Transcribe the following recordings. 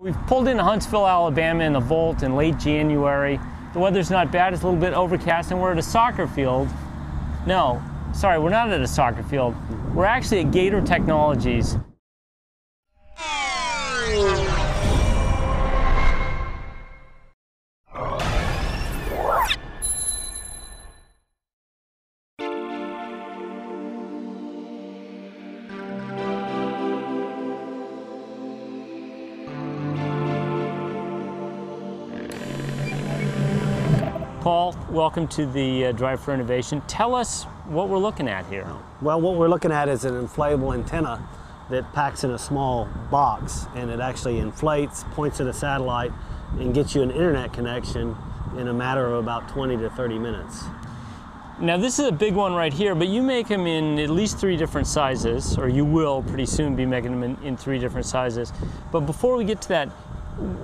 We've pulled into Huntsville, Alabama in the Volt in late January. The weather's not bad, it's a little bit overcast, and we're at a soccer field. No, sorry, we're not at a soccer field. We're actually at GATR Technologies. Paul, welcome to the Drive for Innovation. Tell us what we're looking at here. Well, what we're looking at is an inflatable antenna that packs in a small box, and it actually inflates, points at a satellite, and gets you an internet connection in a matter of about 20 to 30 minutes. Now this is a big one right here, but you make them in at least 3 different sizes, or you will pretty soon be making them in 3 different sizes. But before we get to that,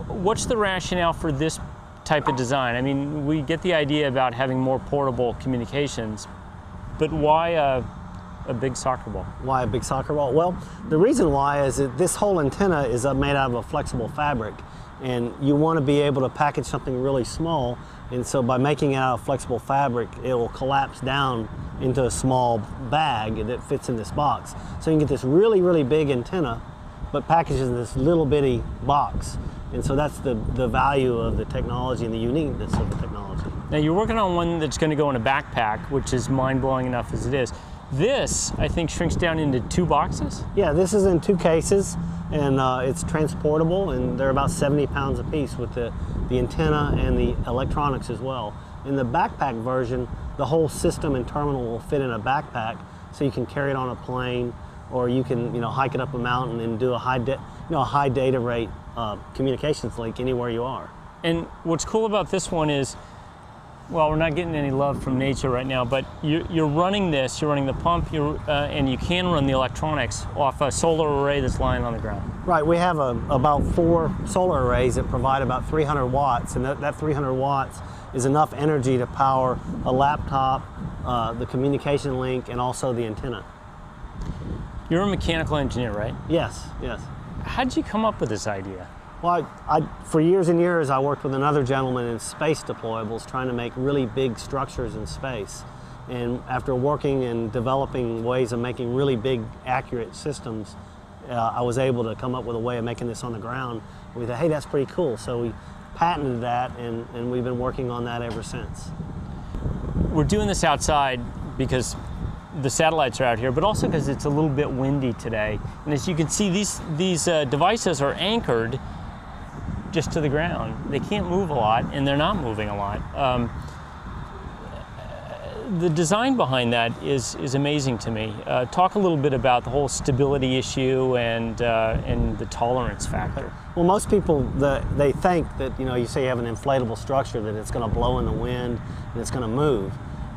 what's the rationale for this type of design? I mean, we get the idea about having more portable communications, but why a big soccer ball? Why a big soccer ball? Well, the reason why is that this whole antenna is made out of a flexible fabric, and you want to be able to package something really small, and so by making it out of flexible fabric, it will collapse down into a small bag that fits in this box. So you can get this really, really big antenna, but packaged in this little bitty box. And so that's the value of the technology and the uniqueness of the technology. Now you're working on one that's going to go in a backpack, which is mind-blowing enough as it is. This, I think, shrinks down into 2 boxes? Yeah, this is in 2 cases, and it's transportable, and they're about 70 pounds apiece with the antenna and the electronics as well. In the backpack version, the whole system and terminal will fit in a backpack, so you can carry it on a plane, or you can, hike it up a mountain and do a high data rate communications link anywhere you are. And what's cool about this one is, well, we're not getting any love from nature right now, but you're running this, you're running the pump, and you can run the electronics off a solar array that's lying on the ground. Right, we have about 4 solar arrays that provide about 300 watts, and that 300 watts is enough energy to power a laptop, the communication link, and also the antenna. You're a mechanical engineer, right? Yes, yes. How did you come up with this idea? Well, for years and years, I worked with another gentleman in space deployables, trying to make really big structures in space. And after working and developing ways of making really big, accurate systems, I was able to come up with a way of making this on the ground. We thought, hey, that's pretty cool. So we patented that, and we've been working on that ever since. We're doing this outside because the satellites are out here, but also because it's a little bit windy today. And as you can see, these devices are anchored just to the ground. They can't move a lot, and they're not moving a lot. The design behind that is amazing to me. Talk a little bit about the whole stability issue and the tolerance factor. Well, most people, they think that, you say you have an inflatable structure, that it's going to blow in the wind and it's going to move.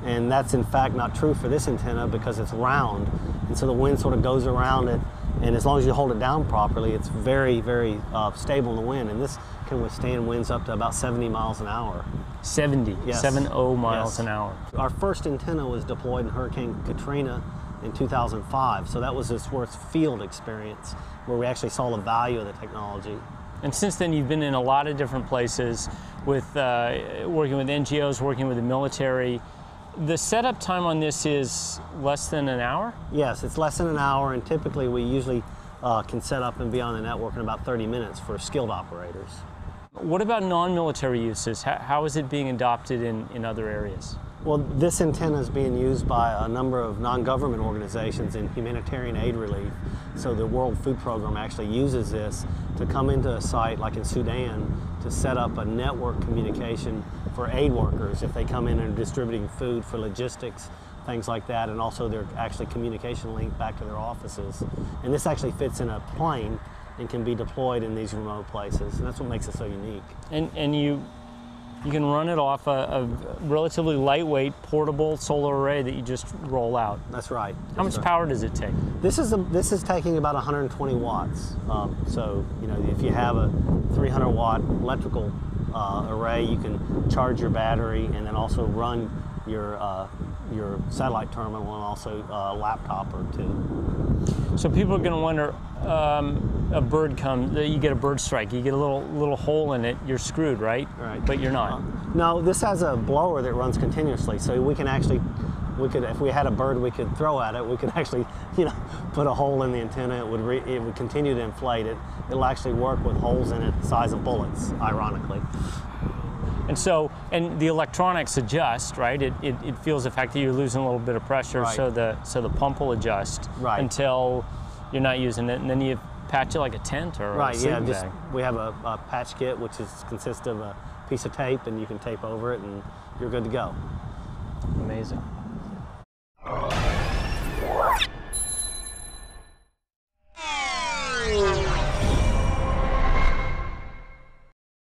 And that's in fact not true for this antenna because it's round, and so the wind sort of goes around it, and as long as you hold it down properly, it's very, very stable in the wind, and this can withstand winds up to about 70 miles an hour. 70? Yes. 70 miles an hour. Our first antenna was deployed in Hurricane Katrina in 2005, so that was this first field experience where we actually saw the value of the technology. And since then you've been in a lot of different places with working with NGOs, working with the military. The setup time on this is less than an hour? Yes, it's less than an hour, and typically we usually can set up and be on the network in about 30 minutes for skilled operators. What about non-military uses? How is it being adopted in other areas? Well, this antenna is being used by a number of non-government organizations in humanitarian aid relief. So the World Food Program actually uses this to come into a site like in Sudan to set up a network communication for aid workers if they come in and are distributing food for logistics, things like that, and also they're actually communication link back to their offices. And this actually fits in a plane and can be deployed in these remote places, and that's what makes it so unique. And you can run it off a relatively lightweight portable solar array that you just roll out. That's right. How much power does it take? This is taking about 120 watts. So if you have a 300 watt electrical array, you can charge your battery and then also run your satellite terminal and also a laptop or two. So people are going to wonder, a bird comes, you get a bird strike, you get a little hole in it, you're screwed, right? Right. But you're not. No, this has a blower that runs continuously, so we can actually, if we had a bird we could throw at it, we could actually, put a hole in the antenna. It would continue to inflate it. It'll actually work with holes in it the size of bullets, ironically. And the electronics adjust, right? It feels the fact that you're losing a little bit of pressure, right. so the pump will adjust right. until you're not using it, and then you patch it like a tent or right. a sleeping Yeah, bag. we have a patch kit which consists of a piece of tape, and you can tape over it, and you're good to go. Amazing.